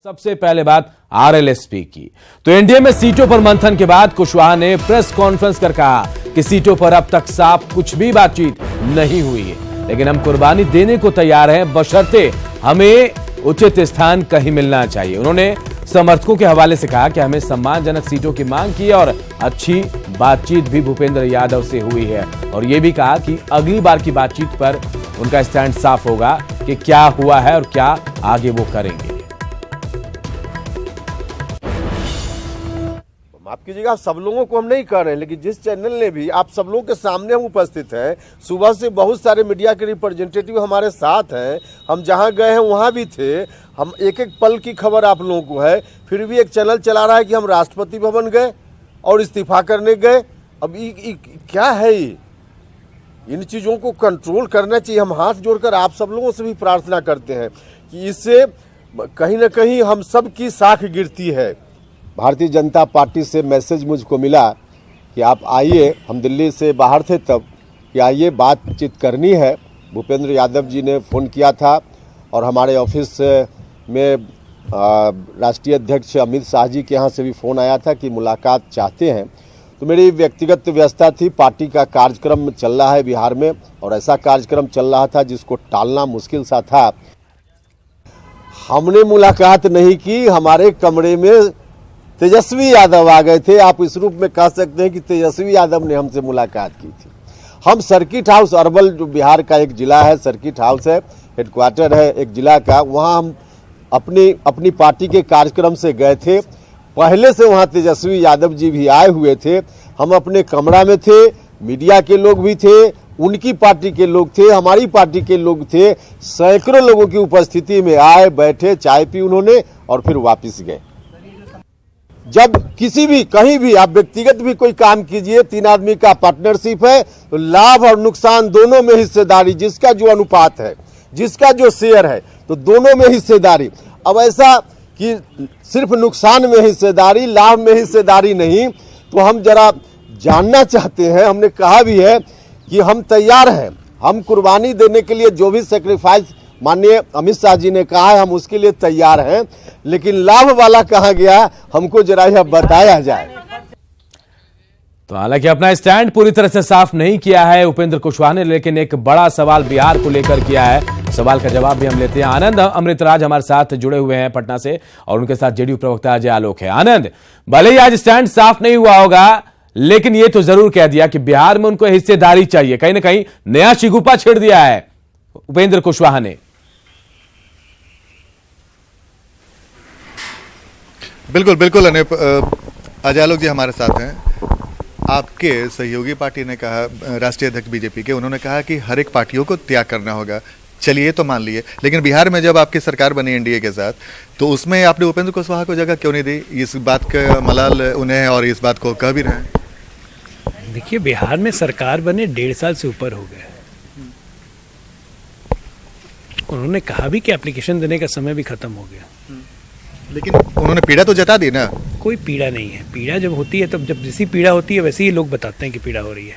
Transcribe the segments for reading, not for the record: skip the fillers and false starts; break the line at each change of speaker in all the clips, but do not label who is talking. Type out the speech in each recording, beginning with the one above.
सबसे पहले बात आरएलएसपी की तो एनडीए में सीटों पर मंथन के बाद कुशवाहा ने प्रेस कॉन्फ्रेंस कर कहा कि सीटों पर अब तक साफ कुछ भी बातचीत नहीं हुई है, लेकिन हम कुर्बानी देने को तैयार हैं बशर्ते हमें उचित स्थान कहीं मिलना चाहिए। उन्होंने समर्थकों के हवाले से कहा कि हमें सम्मानजनक सीटों की मांग की और अच्छी बातचीत भी भूपेंद्र यादव से हुई है, और यह भी कहा कि अगली बार की बातचीत पर उनका स्टैंड साफ होगा कि क्या हुआ है और क्या आगे वो करेंगे।
माफ कीजिएगा, आप सब लोगों को हम नहीं कर रहे हैं, लेकिन जिस चैनल ने भी आप सब लोगों के सामने हम उपस्थित हैं, सुबह से बहुत सारे मीडिया के रिप्रेजेंटेटिव हमारे साथ हैं, हम जहां गए हैं वहां भी थे, हम एक एक पल की खबर आप लोगों को है, फिर भी एक चैनल चला रहा है कि हम राष्ट्रपति भवन गए और इस्तीफा करने गए। अब क्या है ये? इन चीज़ों को कंट्रोल करना चाहिए। हम हाथ जोड़कर आप सब लोगों से भी प्रार्थना करते हैं कि इससे कहीं ना कहीं हम सब की साख गिरती है। भारतीय जनता पार्टी से मैसेज मुझको मिला कि आप आइए, हम दिल्ली से बाहर थे तब, कि आइए बातचीत करनी है। भूपेंद्र यादव जी ने फ़ोन किया था और हमारे ऑफिस में राष्ट्रीय अध्यक्ष अमित शाह जी के यहाँ से भी फ़ोन आया था कि मुलाकात चाहते हैं। तो मेरी व्यक्तिगत व्यवस्था थी, पार्टी का कार्यक्रम चल रहा है बिहार में, और ऐसा कार्यक्रम चल रहा था जिसको टालना मुश्किल सा था। हमने मुलाकात नहीं की, हमारे कमरे में तेजस्वी यादव आ गए थे। आप इस रूप में कह सकते हैं कि तेजस्वी यादव ने हमसे मुलाकात की थी। हम सर्किट हाउस, अरवल जो बिहार का एक जिला है, सर्किट हाउस है, हेडक्वार्टर है एक जिला का, वहाँ हम अपनी पार्टी के कार्यक्रम से गए थे। पहले से वहाँ तेजस्वी यादव जी भी आए हुए थे। हम अपने कमरा में थे, मीडिया के लोग भी थे, उनकी पार्टी के लोग थे, हमारी पार्टी के लोग थे। सैकड़ों लोगों की उपस्थिति में आए, बैठे, चाय पी उन्होंने और फिर वापस गए। जब किसी भी कहीं भी आप व्यक्तिगत भी कोई काम कीजिए, 3 आदमी का पार्टनरशिप है, तो लाभ और नुकसान दोनों में हिस्सेदारी, जिसका जो अनुपात है, जिसका जो शेयर है, तो दोनों में हिस्सेदारी। अब ऐसा कि सिर्फ नुकसान में हिस्सेदारी, लाभ में हिस्सेदारी नहीं, तो हम जरा जानना चाहते हैं। हमने कहा भी है कि हम तैयार हैं, हम कुर्बानी देने के लिए जो भी सेक्रीफाइस माननीय अमित शाह जी ने कहा है, हम उसके लिए तैयार हैं, लेकिन लाभ वाला कहाँ गया, हमको जरा यह बताया जाए।
तो हालांकि अपना स्टैंड पूरी तरह से साफ नहीं किया है उपेंद्र कुशवाहा ने, लेकिन एक बड़ा सवाल बिहार को लेकर किया है। सवाल का जवाब भी हम लेते हैं। आनंद अमृतराज हमारे साथ जुड़े हुए हैं पटना से, और उनके साथ जेडीयू प्रवक्ता अजय आलोक है। आनंद, भले ही आज स्टैंड साफ नहीं हुआ होगा, लेकिन ये तो जरूर कह दिया कि बिहार में उनको हिस्सेदारी चाहिए। कहीं ना कहीं नया शिगुफा छेड़ दिया है उपेंद्र कुशवाहा ने।
बिल्कुल बिल्कुल अनूप, अजय आलोक जी हमारे साथ हैं। आपके सहयोगी पार्टी ने कहा, राष्ट्रीय अध्यक्ष बीजेपी के, उन्होंने कहा कि हर एक पार्टियों को त्याग करना होगा। चलिए तो मान लिए, लेकिन बिहार में जब आपकी सरकार बनी एनडीए के साथ, तो उसमें आपने उपेंद्र कुशवाहा को जगह क्यों नहीं दी? इस बात का मलाल उन्हें और इस बात को कह भी रहे हैं।
देखिए, बिहार में सरकार बने 1.5 साल से ऊपर हो गया। उन्होंने कहा भी कि एप्लीकेशन देने का समय भी खत्म हो गया,
लेकिन उन्होंने पीड़ा तो जता दी ना।
कोई पीड़ा नहीं है। पीड़ा जब होती है, तब जब जैसी पीड़ा होती है वैसे ही लोग बताते हैं कि पीड़ा हो रही है।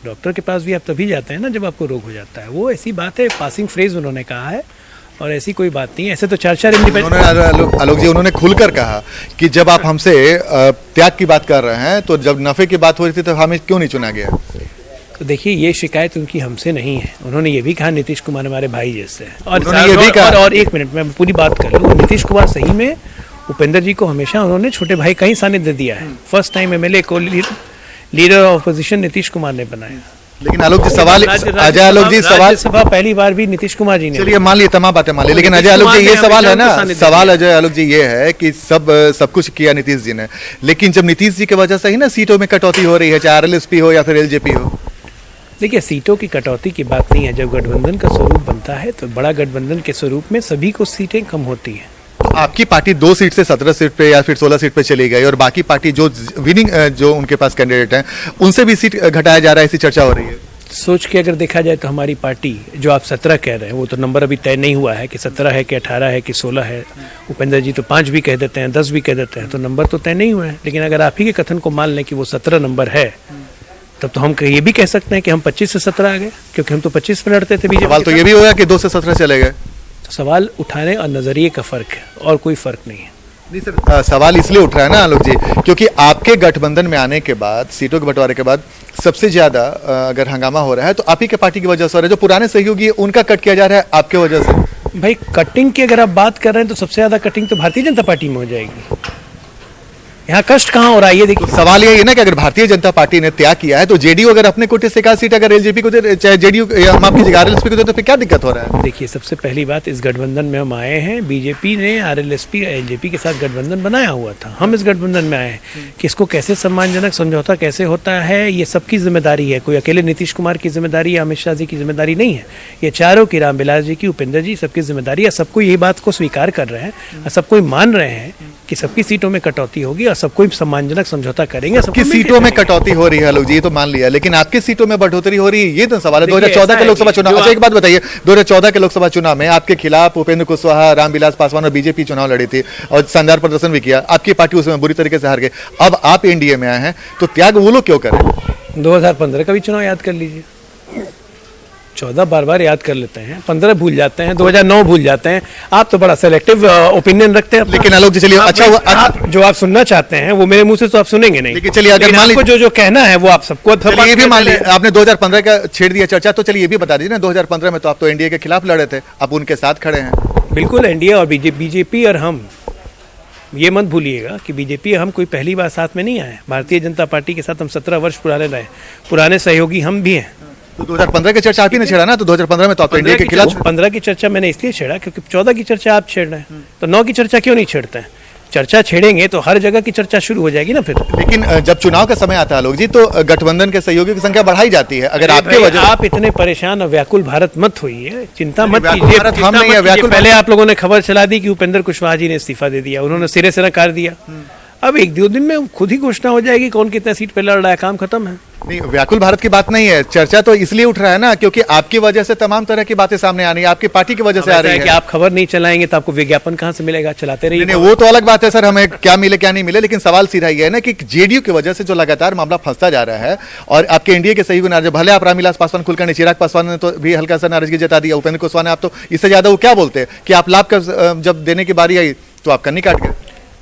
डॉक्टर के पास भी आप तभी जाते हैं ना जब आपको रोग हो जाता है। वो ऐसी बात है, पासिंग फ्रेज उन्होंने कहा है, और ऐसी कोई बात नहीं है। ऐसे तो 4 इंडिपेंडेंट
आलोक जी उन्होंने खुलकर कहा कि जब आप हमसे त्याग की बात कर रहे हैं, तो जब नफे की बात हो रही थी तो हमें क्यों नहीं चुना गया?
तो देखिए, ये शिकायत उनकी हमसे नहीं है। उन्होंने ये भी कहा नीतीश कुमार हमारे भाई जैसे है, और
ये भी कहा।
और एक मिनट में पूरी बात कर लूँ। नीतीश कुमार सही में उपेंद्र जी को हमेशा उन्होंने छोटे भाई का ही सानिध्य दिया है। फर्स्ट टाइम एमएलए को leader of opposition Nitish Kumar ने बनाया।
लेकिन आलोक जी सवाल, अजय आलोक जी सवाल,
राज्यसभा पहली बार भी नीतीश कुमार जी ने।
चलिए मान लिए, तमाम बातें मान ली, लेकिन अजय आलोक जी ये सवाल है ना, सवाल अजय आलोक जी ये है कि सब कुछ किया नीतीश जी ने, लेकिन जब नीतीश जी की वजह से ही ना सीटों में कटौती हो रही है, चाहे आरएलएसपी हो या फिर एलजेपी हो।
देखिए, सीटों की कटौती की बात नहीं है। जब गठबंधन का स्वरूप बनता है, तो बड़ा गठबंधन के स्वरूप में सभी को सीटें कम होती हैं।
आपकी पार्टी 2 सीट से 17 सीट पे या फिर 16 सीट पे चली गई, और बाकी पार्टी जो विनिंग जो उनके पास कैंडिडेट हैं, उनसे भी सीट घटाया जा रहा है, ऐसी चर्चा हो रही है।
सोच के अगर देखा जाए तो हमारी पार्टी, जो आप 17 कह रहे हैं, वो तो नंबर अभी तय नहीं हुआ है कि 17 है कि 18 है कि 16 है। उपेंद्र जी तो 5 भी कह देते हैं, 10 भी कह देते हैं, तो नंबर तो तय नहीं हुआ है। लेकिन अगर आप ही के कथन को मान लें कि वो 17 नंबर है, तब तो हम ये भी कह सकते हैं कि हम 25 से 17 आ गए, क्योंकि हम तो 25 में लड़ते थे। बीजेपी
सवाल तो ये भी होगा कि 2 से 17 चले गए।
सवाल उठाने और नजरिए का फर्क है और कोई फर्क नहीं है।
नहीं सर, सवाल इसलिए उठ रहा है ना आलोक जी, क्योंकि आपके गठबंधन में आने के बाद, सीटों के बंटवारे के बाद सबसे ज्यादा अगर हंगामा हो रहा है तो आप ही के पार्टी की वजह से हो रहा है। जो पुराने सहयोगी है उनका कट किया जा रहा है आपके वजह से।
भाई कटिंग की अगर आप बात कर रहे हैं तो सबसे ज्यादा कटिंग तो भारतीय जनता पार्टी में हो जाएगी। यहाँ कष्ट कहाँ हो रहा है ये देखिए।
सवाल ये है ना कि अगर भारतीय जनता पार्टी ने त्याग किया है तो जेडीयू अगर अपने कोटे से 1 सीट अगर एलजेपी को दे, चाहे जेडीयू माफ कीजिएगा आरएलएसपी को दे, तो फिर क्या दिक्कत हो रहा है?
देखिए, सबसे पहली बात, इस गठबंधन में हम आए हैं, बीजेपी ने आरएलएसपी एलजेपी के साथ गठबंधन बनाया हुआ था, हम इस गठबंधन में आए हैं। किसको कैसे सम्मानजनक समझौता कैसे होता है ये सबकी जिम्मेदारी है, कोई अकेले नीतीश कुमार की जिम्मेदारी या अमित शाह जी की जिम्मेदारी नहीं है, ये चारों की, रामविलास जी की, उपेंद्र जी, सबकी जिम्मेदारी है। सबको यही बात को स्वीकार कर रहे हैं और सब कोई मान रहे हैं कि सबकी सीटों में कटौती होगी और सब कोई सम्मानजनक समझौता करेंगे।
सबकी सीटों में कटौती हो रही है आलोक जी, ये तो मान लिया, लेकिन आपकी सीटों में बढ़ोतरी हो रही है, ये तो सवाल है। 2014 के लोकसभा चुनाव, अच्छा एक बात बताइए, 2014 के लोकसभा चुनाव में आपके खिलाफ उपेंद्र कुशवाहा, रामविलास पासवान और बीजेपी चुनाव लड़ी थी और शानदार प्रदर्शन भी किया, आपकी पार्टी उसमें बुरी तरीके से हार गई। अब आप एनडीए में आए हैं तो त्याग वो लोग क्यों करें?
2015 का भी चुनाव याद कर लीजिए, 14 बार बार याद कर लेते हैं, 15 भूल जाते हैं, 2009 भूल जाते हैं। आप तो बड़ा सेलेक्टिव ओपिनियन रखते हैं।
लेकिन आलोक जी चलिए, अच्छा हुआ
जो आप सुनना चाहते हैं वो मेरे मुंह से तो आप सुनेंगे नहीं।
लेकिन चलिए, अगर मान लीजिए
जो कहना है वो आप सबको,
ये भी मान लीजिए आपने 2015 का छेड़ दिया चर्चा, तो चलिए ये भी बता दीजिए ना, 2015 में तो आप तो एनडीए के खिलाफ लड़े थे, आप उनके साथ खड़े हैं।
बिल्कुल, एनडीए और बीजेपी और हम, ये मत भूलिएगा कि बीजेपी हम कोई पहली बार साथ में नहीं आए। भारतीय जनता पार्टी के साथ हम 17 वर्ष पुराने रहे, पुराने सहयोगी हम भी हैं।
तो 2015 की चर्चा आप ही ने छेड़ा ना, तो 2015 में तो आप एनडीए के खिलाफ।
15 की चर्चा मैंने इसलिए छेड़ा क्योंकि 14 की चर्चा आप छेड़ रहे हैं, तो 9 की चर्चा क्यों नहीं छेड़ते हैं? चर्चा छेड़ेंगे तो हर जगह की चर्चा शुरू हो जाएगी ना फिर।
लेकिन जब चुनाव का समय आता है लोग जी, तो गठबंधन के सहयोगियों की संख्या बढ़ाई जाती है। अगर आपके वजह,
आप इतने परेशान और व्याकुल भारत मत होइए, चिंता मत
व्याकुल
कीजिए।
भारत हम नहीं है, व्याकुल
पहले आप लोगों ने खबर चला दी कि उपेंद्र कुशवाहा जी ने इस्तीफा दे दिया, उन्होंने सिरे से नकार दिया। अब 1-2 दिन में खुद ही घोषणा हो जाएगी कौन कितने सीट पे लड़ रहा है, काम खत्म है।
नहीं, व्याकुल भारत की बात नहीं है, चर्चा तो इसलिए उठ रहा है ना क्योंकि आपकी वजह से तमाम तरह की बातें सामने आ रही है, आपकी पार्टी की वजह से आ रही है।
कि आप खबर नहीं चलाएंगे तो आपको विज्ञापन कहां से मिलेगा? चलाते रहिए।
नहीं, वो तो अलग बात है सर, हमें क्या मिले क्या नहीं मिले, लेकिन सवाल सीधा ये है ना कि जेडीयू की वजह से जो लगातार मामला फंसता जा रहा है और आपके एनडीए के सहयोगी नाराज, भले आप रामविलास पासवान कुलकर्णी, चिराग पासवान ने तो भी हल्का सा नाराजगी जता दिया, उपेंद्र कुशवाहा ने, आप तो इससे ज्यादा वो क्या बोलते हैं कि आप लाभ कर जब देने की बारी आई तो आप कन्नी काट गए।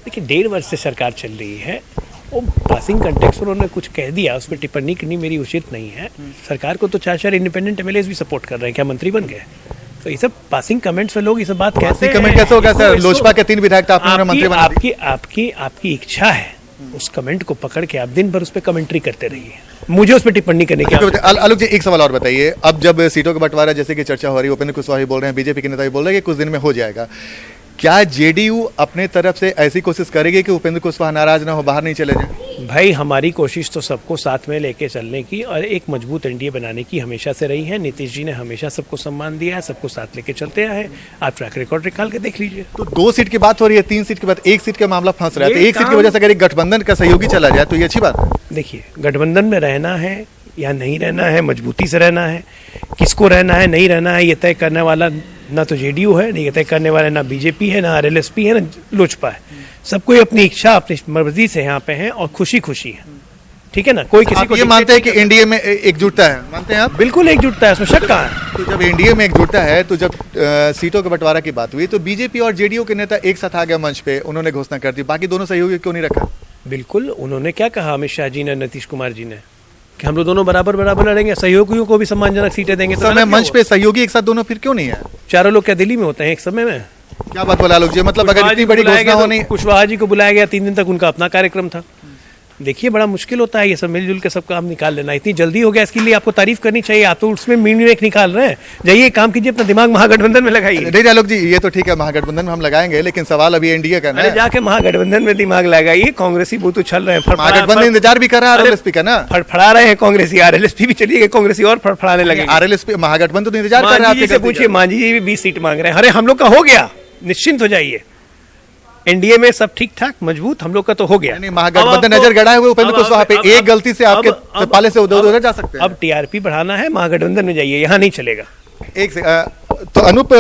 देखिए, 1.5 वर्ष से सरकार चल रही है, वो पासिंग कंटेक्स्ट उन्होंने कुछ कह दिया, उस पर टिप्पणी करनी मेरी उचित नहीं है। सरकार को तो 4 इंडिपेंडेंट एमएलए भी सपोर्ट कर रहे हैं, क्या मंत्री बन गए? तो ये सब पासिंग कमेंट्स में लोग ये सब बात कहते हैं।
कमेंट कैसे होगा सर? लोजपा के 3 विधायक आपने मंत्री बना दिए।
आपकी इच्छा है, उस कमेंट को पकड़ के आप दिन भर उस पर कमेंट्री करते रहिए, मुझे उस पर टिप्पणी करने की।
आलोक जी एक सवाल और बताइए, अब जब सीटों का बंटवारा जैसे कि चर्चा हो रही है, उपेंद्र कुशवाहा बोल रहे हैं, बीजेपी के नेता भी बोल रहे हैं कि कुछ दिन में हो जाएगा, क्या जेडीयू अपने तरफ से ऐसी कोशिश करेगी कि उपेंद्र कुशवाहा नाराज ना हो, बाहर नहीं चले जाए?
भाई, हमारी कोशिश तो सबको साथ में लेके चलने की और एक मजबूत एनडीए बनाने की हमेशा से रही है। नीतीश जी ने हमेशा सबको सम्मान दिया है, सबको साथ लेके चलते आए हैं। आप ट्रैक रिकॉर्ड निकाल के देख लीजिए।
तो 2 सीट की बात हो रही है, 3 सीट के बाद 1 सीट का मामला फंस रहा है, तो 1 सीट की वजह से अगर एक गठबंधन का सहयोगी चला जाए तो ये अच्छी बात है।
देखिए, गठबंधन में रहना है या नहीं रहना है, मजबूती से रहना है, किसको रहना है नहीं रहना है, ये तय करने वाला ना तो जेडीयू है, ये तय करने वाला ना बीजेपी है, ना आरएलएसपी है, ना लोजपा है। सबको अपनी इच्छा, अपनी मर्जी से यहाँ पे है और खुशी खुशी है, ठीक है ना? कोई किसी को
ये मानते हैं कि एनडीए में एकजुटता है? मानते हैं आप?
बिल्कुल एकजुटता है, उसमें शक कहाँ है?
तो जब एनडीए में एकजुटता है, तो जब सीटों के बंटवारा की बात हुई तो बीजेपी और जेडीयू के नेता एक साथ आ गए मंच पे, उन्होंने घोषणा कर दी, बाकी दोनों सहयोगी क्यों नहीं रखा?
बिल्कुल, उन्होंने क्या कहा अमित शाह जी ने, नीतीश कुमार जी ने, कि हम लोग दोनों बराबर बराबर लड़ेंगे, सहयोगियों को भी सम्मानजनक सीटें देंगे।
तो समय मंच पे सहयोगी एक साथ दोनों फिर क्यों नहीं है?
चारों लोग क्या दिल्ली में होते हैं एक समय में?
क्या बात बोला लोग जी, मतलब अगर इतनी बड़ी घोषणा होनी।
कुशवाहा जी को बुलाया गया, 3 दिन तक उनका अपना कार्यक्रम था। देखिए, बड़ा मुश्किल होता है ये सब मिलजुल के सब काम निकाल लेना। इतनी जल्दी हो गया, इसके लिए आपको तारीफ करनी चाहिए। आप तो उसमें मीनिंग निकाल रहे हैं। जाइए काम कीजिए, अपना दिमाग महागठबंधन में लगाइए।
नहीं आलोक जी, ये तो ठीक है, महागठबंधन में हम लगाएंगे, लेकिन सवाल अभी एनडीए का है।
जाके महागठबंधन में दिमाग लगाइए। कांग्रेसी बूथ उछल रहे हैं,
महागठबंधन इंतजार भी कर रहा है आरएलएसपी का ना,
फड़फड़ा रहे हैं कांग्रेसी। आरएलएसपी भी चलिए, कांग्रेसी और फड़फड़ाने लगे।
आरएलएसपी महागठबंधन तो इंतजार कर रहा है।
से पूछिए, मांझी जी भी 20 सीट मांग रहे हैं। अरे हम लोग का हो गया, निश्चिंत हो जाइए। एनडीए में सब ठीक ठाक मजबूत, हम लोग का तो हो गया।
महागठबंधन नजर गड़ाए हुए उपेंद्र कुशवाहा पे, एक गलती से आपके पाले से उधर जा सकते हैं।
अब टीआरपी बढ़ाना है, महागठबंधन में जाइए, यहाँ नहीं चलेगा।
एक तो अनूप,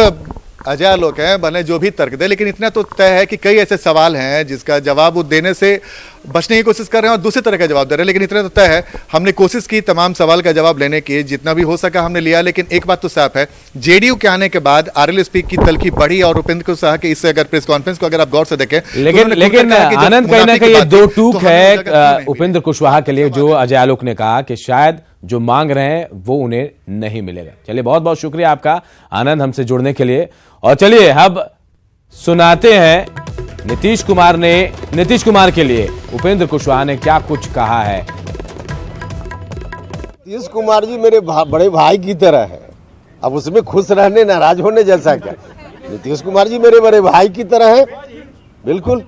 अजय आलोक हैं, भले जो भी तर्क दे, लेकिन इतना तो तय है कि कई ऐसे सवाल हैं जिसका जवाब वो देने से बचने की कोशिश कर रहे हैं और दूसरे तरह का जवाब दे रहे हैं। लेकिन इतना तो तय है, हमने कोशिश की तमाम सवाल का जवाब लेने की, जितना भी हो सका हमने लिया। लेकिन एक बात तो साफ है, जेडीयू के आने के बाद आरएलएसपी की तलखी बढ़ी और उपेंद्र कुशवाहा के इससे अगर प्रेस कॉन्फ्रेंस को अगर आप गौर से देखें,
लेकिन आनंद, कहीं ना कहीं ये दो टूक है उपेंद्र कुशवाहा के लिए, जो अजय आलोक ने कहा कि शायद जो मांग रहे हैं वो उन्हें नहीं मिलेगा। चलिए, बहुत बहुत शुक्रिया आपका आनंद हमसे जुड़ने के लिए। और चलिए अब सुनाते हैं नीतीश कुमार के लिए उपेंद्र कुशवाहा ने क्या कुछ कहा है।
नीतीश कुमार जी मेरे बड़े भाई की तरह है, अब उसमें खुश रहने नाराज होने जैसा क्या। नीतीश कुमार जी मेरे बड़े भाई की तरह है, बिल्कुल।